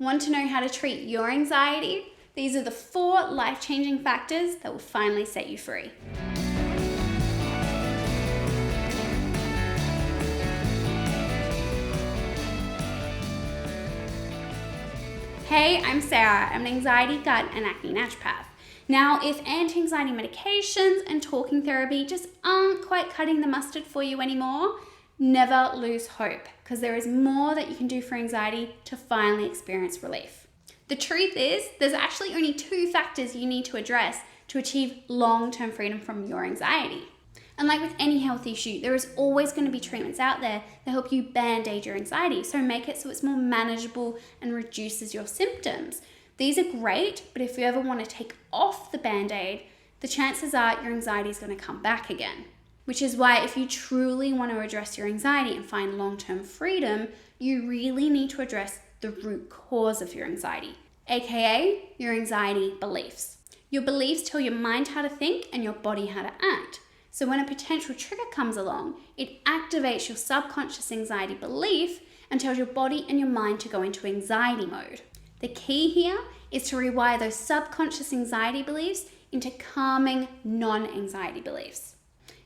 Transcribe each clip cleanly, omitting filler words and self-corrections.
Want to know how to treat your anxiety? These are the 4 life-changing factors that will finally set you free. Hey, I'm Sarah. I'm an anxiety, gut, and acne naturopath. Now, if anti-anxiety medications and talking therapy just aren't quite cutting the mustard for you anymore, never lose hope, because there is more that you can do for anxiety to finally experience relief. The truth is, there's actually only 2 factors you need to address to achieve long-term freedom from your anxiety. And like with any health issue, there is always going to be treatments out there that help you band-aid your anxiety, so make it so it's more manageable and reduces your symptoms. These are great, but if you ever want to take off the band-aid, the chances are your anxiety is going to come back again. Which is why if you truly want to address your anxiety and find long-term freedom, you really need to address the root cause of your anxiety, aka your anxiety beliefs. Your beliefs tell your mind how to think and your body how to act. So when a potential trigger comes along, it activates your subconscious anxiety belief and tells your body and your mind to go into anxiety mode. The key here is to rewire those subconscious anxiety beliefs into calming, non-anxiety beliefs.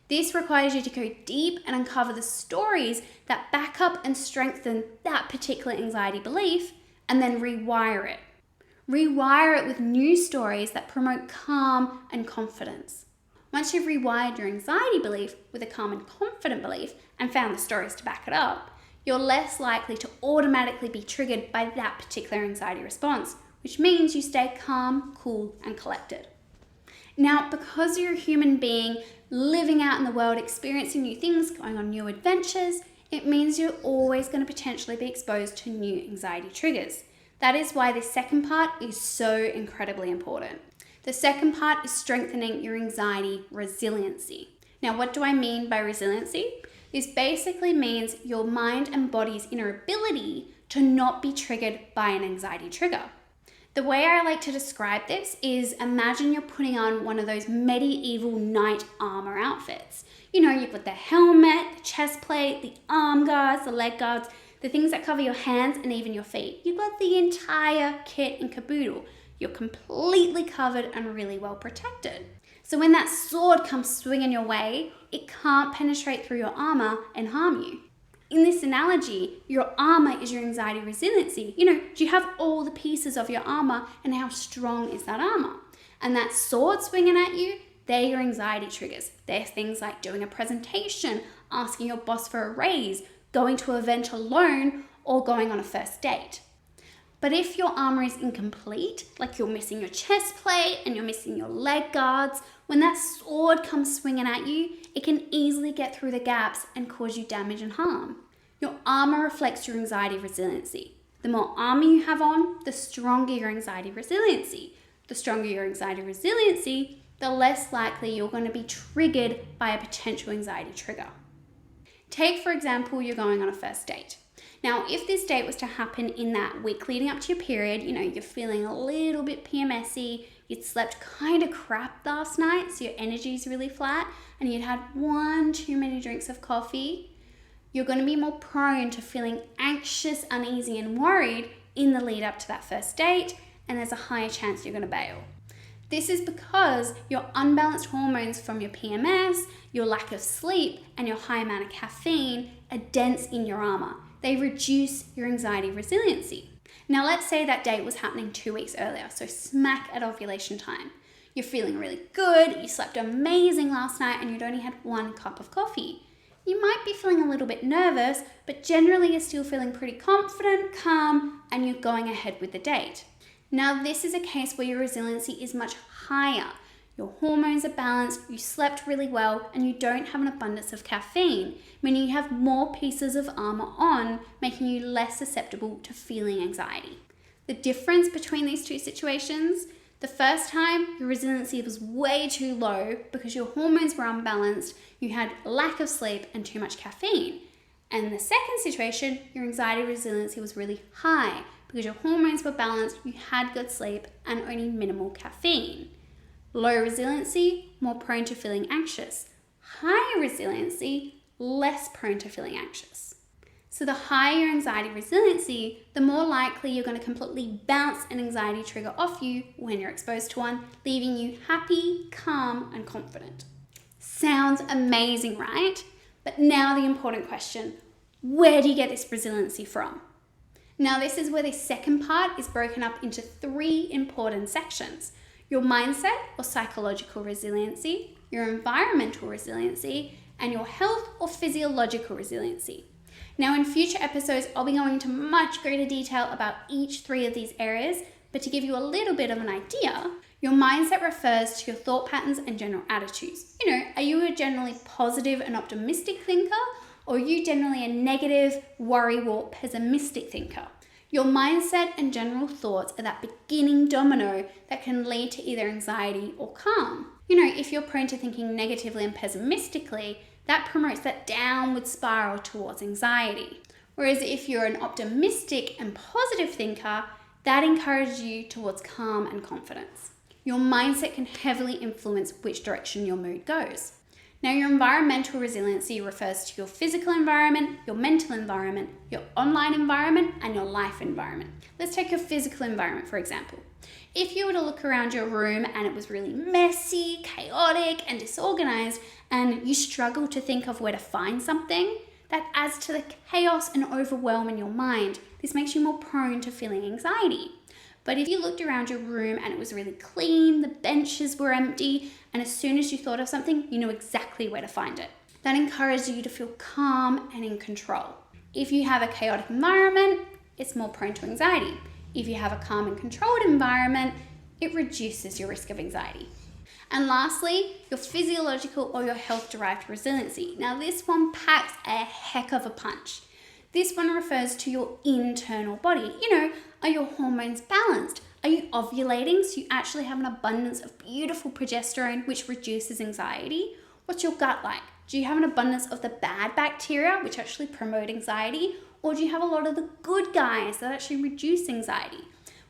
This requires you to go deep and uncover the stories that back up and strengthen that particular anxiety belief, and then rewire it. Rewire it with new stories that promote calm and confidence. Once you've rewired your anxiety belief with a calm and confident belief and found the stories to back it up, you're less likely to automatically be triggered by that particular anxiety response, which means you stay calm, cool, and collected. Now, because you're a human being living out in the world, experiencing new things, going on new adventures, it means you're always going to potentially be exposed to new anxiety triggers. That is why this second part is so incredibly important. The second part is strengthening your anxiety resiliency. Now, what do I mean by resiliency? This basically means your mind and body's inner ability to not be triggered by an anxiety trigger. The way I like to describe this is imagine you're putting on one of those medieval knight armor outfits. You know, you've got the helmet, the chest plate, the arm guards, the leg guards, the things that cover your hands and even your feet. You've got the entire kit and caboodle. You're completely covered and really well protected. So when that sword comes swinging your way, it can't penetrate through your armor and harm you. In this analogy, your armor is your anxiety resiliency. You know, do you have all the pieces of your armor, and how strong is that armor? And that sword swinging at you, they're your anxiety triggers. They're things like doing a presentation, asking your boss for a raise, going to an event alone, or going on a first date. But if your armor is incomplete, like you're missing your chest plate and you're missing your leg guards, when that sword comes swinging at you, it can easily get through the gaps and cause you damage and harm. Your armor reflects your anxiety resiliency. The more armor you have on, the stronger your anxiety resiliency. The stronger your anxiety resiliency, the less likely you're going to be triggered by a potential anxiety trigger. Take, for example, you're going on a first date. Now, if this date was to happen in that week leading up to your period, you know, you're feeling a little bit PMSy, you'd slept kind of crap last night, so your energy's really flat, and you'd had 1 too many drinks of coffee, you're going to be more prone to feeling anxious, uneasy, and worried in the lead up to that first date, and there's a higher chance you're going to bail. This is because your unbalanced hormones from your PMS, your lack of sleep, and your high amount of caffeine are dense in your armor. They reduce your anxiety resiliency. Now, let's say that date was happening 2 weeks earlier, so smack at ovulation time. You're feeling really good, you slept amazing last night, and you'd only had 1 cup of coffee. You might be feeling a little bit nervous, but generally you're still feeling pretty confident, calm, and you're going ahead with the date. Now, this is a case where your resiliency is much higher. Your hormones are balanced, you slept really well, and you don't have an abundance of caffeine, meaning you have more pieces of armor on, making you less susceptible to feeling anxiety. The difference between these 2 situations, the first time your resiliency was way too low because your hormones were unbalanced, you had a lack of sleep and too much caffeine. And in the second situation, your anxiety resiliency was really high because your hormones were balanced, you had good sleep, and only minimal caffeine. Low resiliency, more prone to feeling anxious. High resiliency, less prone to feeling anxious. So the higher your anxiety resiliency, the more likely you're going to completely bounce an anxiety trigger off you when you're exposed to one, leaving you happy, calm, and confident. Sounds amazing, right? But now the important question, where do you get this resiliency from? Now this is where the second part is broken up into 3 important sections. Your mindset or psychological resiliency, your environmental resiliency, and your health or physiological resiliency. Now in future episodes, I'll be going into much greater detail about each 3 of these areas, but to give you a little bit of an idea, your mindset refers to your thought patterns and general attitudes. Are you a generally positive and optimistic thinker, or are you generally a negative, worrywart, pessimistic thinker? Your mindset and general thoughts are that beginning domino that can lead to either anxiety or calm. If you're prone to thinking negatively and pessimistically, that promotes that downward spiral towards anxiety. Whereas if you're an optimistic and positive thinker, that encourages you towards calm and confidence. Your mindset can heavily influence which direction your mood goes. Now, your environmental resiliency refers to your physical environment, your mental environment, your online environment, and your life environment. Let's take your physical environment, for example. If you were to look around your room and it was really messy, chaotic, and disorganized, and you struggle to think of where to find something, that adds to the chaos and overwhelm in your mind. This makes you more prone to feeling anxiety. But if you looked around your room and it was really clean, the benches were empty, and as soon as you thought of something, you knew exactly where to find it. That encourages you to feel calm and in control. If you have a chaotic environment, it's more prone to anxiety. If you have a calm and controlled environment, it reduces your risk of anxiety. And lastly, your physiological or your health-derived resiliency. Now this one packs a heck of a punch. This one refers to your internal body. Are your hormones balanced? Are you ovulating so you actually have an abundance of beautiful progesterone which reduces anxiety? What's your gut like? Do you have an abundance of the bad bacteria which actually promote anxiety? Or do you have a lot of the good guys that actually reduce anxiety?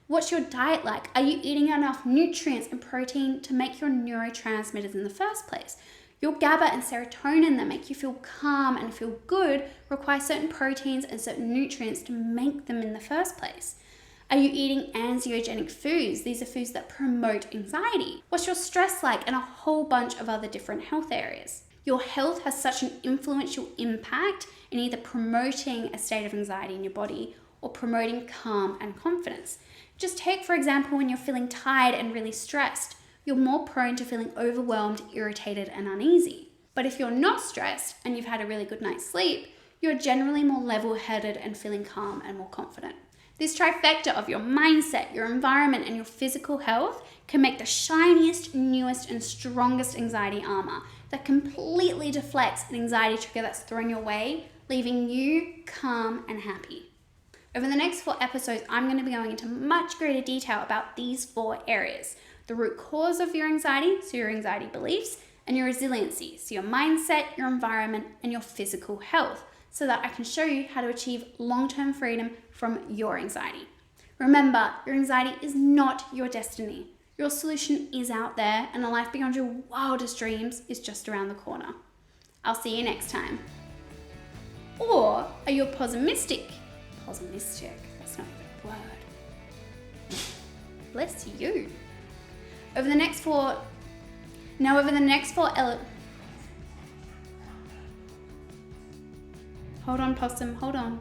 What's your diet like? Are you eating enough nutrients and protein to make your neurotransmitters in the first place? Your GABA and serotonin that make you feel calm and feel good require certain proteins and certain nutrients to make them in the first place. Are you eating anxiogenic foods? These are foods that promote anxiety. What's your stress like? And a whole bunch of other different health areas. Your health has such an influential impact in either promoting a state of anxiety in your body or promoting calm and confidence. Just take, for example, when you're feeling tired and really stressed, you're more prone to feeling overwhelmed, irritated, and uneasy. But if you're not stressed and you've had a really good night's sleep, you're generally more level-headed and feeling calm and more confident. This trifecta of your mindset, your environment, and your physical health can make the shiniest, newest, and strongest anxiety armor that completely deflects an anxiety trigger that's thrown your way, leaving you calm and happy. Over the next 4 episodes, I'm going to be going into much greater detail about these 4 areas. The root cause of your anxiety, so your anxiety beliefs, and your resiliency, so your mindset, your environment, and your physical health, so that I can show you how to achieve long-term freedom from your anxiety. Remember, your anxiety is not your destiny. Your solution is out there, and a life beyond your wildest dreams is just around the corner. I'll see you next time. Or are you a pessimistic? Pessimistic, that's not even a word. Bless you. Over the next 4, hold on, possum, hold on.